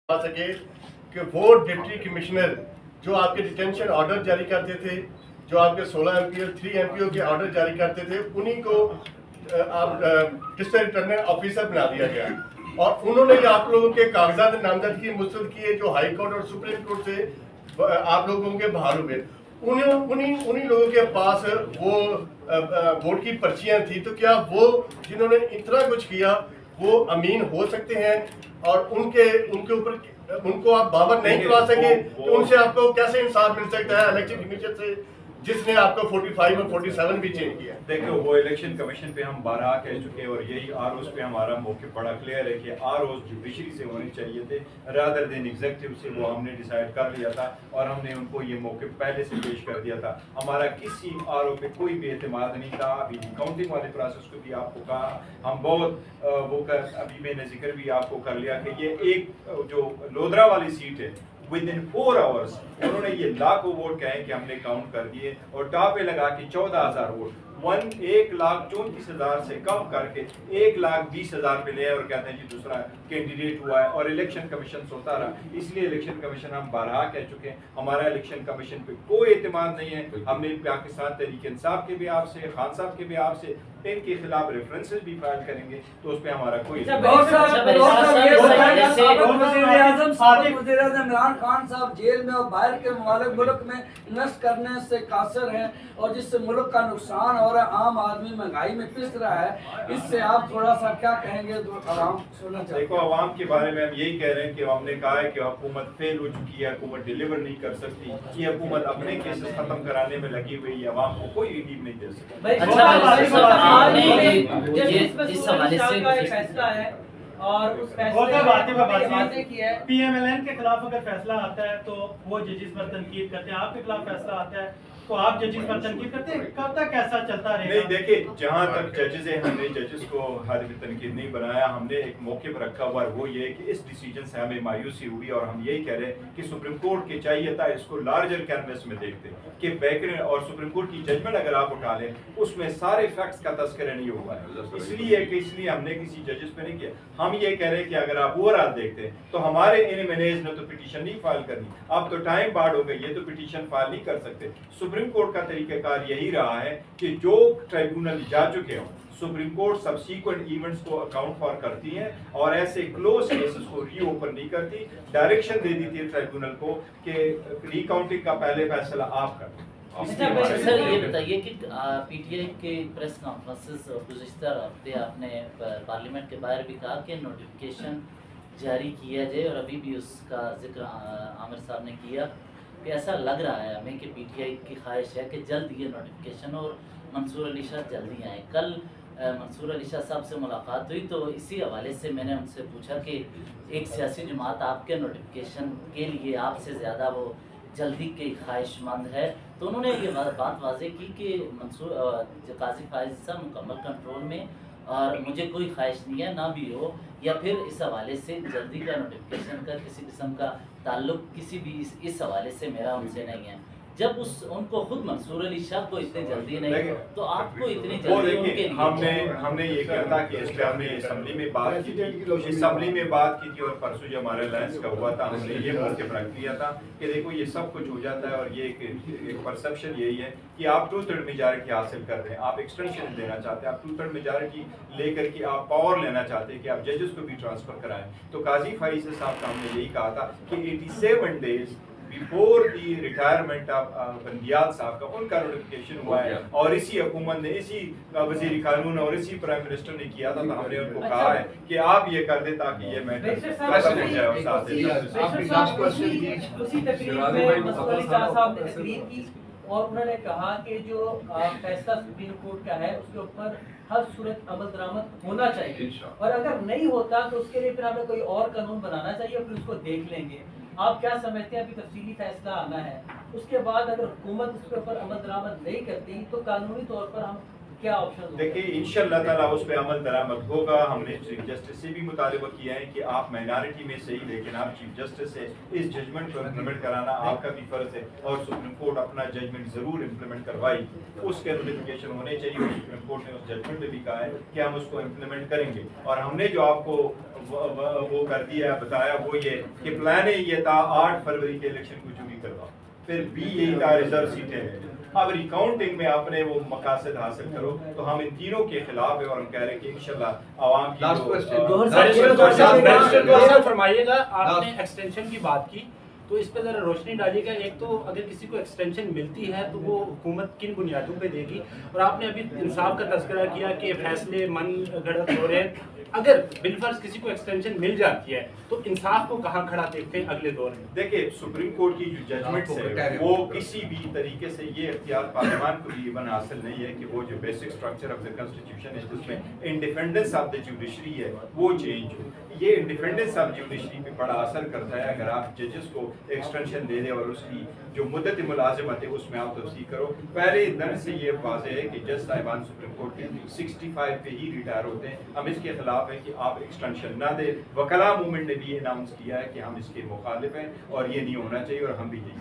आ सके कि वो डिप्टी कमिश्नर जो आपके डिटेंशन ऑर्डर जारी करते थे, जो आपके 16 एमपीओ 3 एमपीओ के ऑर्डर जारी करते थे, उन्हीं को आप डिस्ट्रिक्ट रिटर्निंग ऑफिसर बना दिया गया और उन्होंने आप लोगों के कागजात नामजदगी मुस्तरद किए जो हाई कोर्ट और सुप्रीम कोर्ट से आप लोगों के बहाल हुए। उन्हीं लोगों के पास वो वोट की पर्चियां थी, तो क्या वो जिन्होंने इतना कुछ किया वो अमीन हो सकते हैं? और उनके ऊपर उनको आप बावर नहीं करवा सके तो उनसे आपको कैसे इंसाफ मिल सकता है इलेक्शन कमीशन से, जिसने आपको 45 और 47 भी चेंज किया? देखो, वो इलेक्शन कमीशन पे हम 12 कह चुके हैं और यही आरओज पे हमारा मौके बड़ा क्लियर है कि आरओज जुडिशरी से होने चाहिए थे रादर देन एग्जीक्यूटिव से। वो हमने डिसाइड कर लिया था और हमने उनको ये मौके पहले से पेश कर दिया था। हमारा किसी आरओ पे कोई भी एतमाद नहीं था। अभी काउंटिंग वाले प्रोसेस को भी आपको कहा, हम बहुत अभी मैंने जिक्र भी आपको कर लिया कि ये एक जो लोधरा वाली सीट है विद इन 4 आवर्स उन्होंने ये लाखों वोट कहे कि हमने काउंट कर दिए और टॉप पे लगा के 14,000 वोट 1,34,000 से कम करके 1,20,000 पे ले और कहते हैं जी दूसरा कैंडिडेट हुआ है और इलेक्शन कमीशन सोता रहा। इसलिए इलेक्शन कमीशन हम 12 कह चुके हैं, हमारा इलेक्शन कमीशन पे कोई एतमाद नहीं है। हमने पाकिस्तान तहरीक इंसाफ के भी आपसे, खान साहब के भी आपसे इनके खिलाफ रेफरेंसेस भी फाइल करेंगे, तो उस पर हमारा कोई इमरान खान साहब जेल में और बाहर के मुल्क में इन्वेस्ट करने से कासर हैं और जिससे मुल्क का नुकसान और आम आदमी महंगाई में पिस रहा है, इससे आप थोड़ा सा क्या कहेंगे? आवाम सुनना चाहिए। देखो, आवाम के बारे में हम यही कह रहे हैं कि हमने कहा है कि हुकूमत फेल हो चुकी है, हुकूमत डिलीवर नहीं कर सकती, ये हुकूमत अपने केसेस खत्म कराने में लगी हुई है, आवाम को कोई रिलीफ नहीं दे सकती। और उस फैसले की है पीएमएलएन के खिलाफ अगर फैसला आता है तो वो जजेस पर तनकीद करते हैं, आपके खिलाफ फैसला आता है तो आप जजेस पर तनकीद करते हैं। कब तक ऐसा चलता रहेगा? नहीं, देखिए, जहाँ तक जजेस है हमने जजेस को हर भी तनकीद नहीं बनाया, हमने एक मौके पर रखा हुआ है, वो ये कि इस डिसीजन से हमें मायूसी हुई और हम यही कह रहे हैं कि सुप्रीम कोर्ट के चाहिए था इसको लार्जर कैनवस में देखते कि बैकग्राउंड और सुप्रीम कोर्ट की जजमेंट अगर आप उठा लें उसमें सारे फैक्ट्स का तस्करा नहीं हुआ है, इसलिए हमने किसी जजेस पे नहीं किया। हम ये कह रहे हैं कि अगर आप ओवरऑल देखते हैं तो हमारे इन मैनेज ने तो पिटीशन नहीं फाइल करनी, अब तो टाइम बाढ़ हो गई, ये तो पिटीशन फाइल नहीं कर सकते। सुप्रीम कोर्ट का तरीकाकार यही रहा है कि जो ट्राइब्यूनल जा चुके हों, सुप्रीम कोर्ट सबसीक्वेंट इवेंट्स को अकाउंट फॉर करती है और ऐसे क्लोज केसेस को रीओपन नहीं करती। डायरेक्शन दे दी थी ट्राइब्यूनल को कि रिकाउंटिंग का पहले फैसला आप कर। सर, ये बताइए कि पीटीआई के प्रेस कॉन्फ्रेंसेस गुज़िश्ता हफ्ते आपने पार्लियामेंट के बाहर भी कहा कि नोटिफिकेशन जारी किया जाए और अभी भी उसका जिक्र आमिर साहब ने किया कि ऐसा लग रहा है हमें कि पीटीआई की ख्वाहिश है कि जल्द ये नोटिफिकेशन और मंसूर अली शाह जल्दी आए। कल मंसूर अली शाह साहब से मुलाकात हुई तो इसी हवाले से मैंने उनसे पूछा कि एक सियासी जमात आपके नोटिफिकेशन के लिए आपसे ज़्यादा वो जल्दी की ख्वाहिशमंद है, तो उन्होंने ये बात वाज़ेह की कि मंसूर काजी फाइज साहब मुकम्मल कंट्रोल में और मुझे कोई ख्वाहिश नहीं है, ना भी हो, या फिर इस हवाले से जल्दी का नोटिफिकेशन का किसी किस्म का ताल्लुक किसी भी इस हवाले से मेरा उनसे नहीं है। जब उनको खुद मंसूर अली शाह को इतनी जल्दी नहीं तो आपको इतनी जल्दी उनके लिए? हमने ये कहा था कि इस पे हमने असेंबली में बात की थी और परसों जो हमारे अलायंस का हुआ था हमने ये मौके पर रख दिया था कि देखो ये सब कुछ हो जाता है और ये एक परसेप्शन यही है कि आप 2/3 मेजॉरिटी हासिल कर रहे हैं, आप एक्सटेंशन देना चाहते हैं, आप 2/3 मेजॉरिटी लेकर के आप पावर लेना चाहते हैं कि आप जजेस को भी ट्रांसफर कराएं। तो काजी फाइज साहब का हमने यही कहा था कि 87 days before the retirement of Bandial साहब का उनका नोटिफिकेशन हुआ है और इसी हुकूमत ने, इसी वजीर कानून और इसी प्राइम मिनिस्टर ने किया था। तो हमने उनको कहा है कि आप ये कर दे ताकि ये मैटर खत्म हो जाए और साथ और उन्होंने कहा कि जो फैसला सुप्रीम कोर्ट का है उसके ऊपर हर सूरत अमल दरामद होना चाहिए और अगर नहीं होता तो उसके लिए फिर हमें कोई और कानून बनाना चाहिए, फिर उसको देख लेंगे। आप क्या समझते हैं? अभी तफसीली फैसला आना है, उसके बाद अगर हुकूमत उसके ऊपर अमल दरामद नहीं करती तो कानूनी तौर पर हम क्या ऑप्शन? देखिए इंशाअल्लाह ताला उस पे अमल दरामद होगा। हमने चीफ जस्टिस से भी मुतालबा किया है कि आप माइनॉरिटी में सही, लेकिन आप चीफ जस्टिस से इस जजमेंट को इम्प्लीमेंट कराना आपका भी फर्ज है, और सुप्रीम कोर्ट अपना जजमेंट जरूर इम्प्लीमेंट करवाएगी। उसके नोटिफिकेशन होने चाहिए, और सुप्रीम कोर्ट ने उस जजमेंट में भी कहा है कि हम उसको इम्प्लीमेंट करेंगे। और हमने जो आपको वो कर दिया बताया वो ये कि प्लान है ये था 8 फरवरी के इलेक्शन को चुनी करवा, फिर भी यही था रिजर्व सीटें। अब रिकाउंटिंग में आपने वो मकासद हासिल करो, तो हम इन तीनों के खिलाफ है, और हम कह रहे हैं कि इंशाल्लाह आवाम की फरमाइएगा। आपने एक्सटेंशन की बात की तो इस पे जरा रोशनी डालिएगा। एक तो अगर किसी को एक्सटेंशन मिलती है तो वो हुकूमत किन बुनियादों पे देगी, और आपने अभी इंसाफ का तज़किरा किया कि फैसले मन गढ़ंत हो रहे हैं। अगर बिलफर्ज किसी को एक्सटेंशन मिल जाती है तो इंसाफ को कहाँ खड़ा देखते हैं अगले दौर में? देखिए सुप्रीम कोर्ट की जो जजमेंट्स है वो किसी भी तरीके से ये इख्तियार पार्लियामान को भी बन हासिल नहीं है कि वो जो basic structure of the constitution है जिसमें इंडिपेंडेंस ऑफ द जुडिशरी है वो चेंज हो। ये इंडिपेंडेंस ऑफ जुडिशरी पे बड़ा असर करता है अगर आप जजेस को एक्सटेंशन दे दें और उसकी जो मुद्दत मुलाजमत है उसमें आप तफसील करो। पहले दिन से ये वाज़ेह है कि जज साहिबान सुप्रीम कोर्ट के 65 पे ही रिटायर होते हैं। हम इसके खिलाफ है कि आप एक्सटेंशन ना दे। वकला मूवमेंट ने भी अनाउंस किया है कि हम इसके मुखालिफ हैं और ये नहीं होना चाहिए, और हम भी यही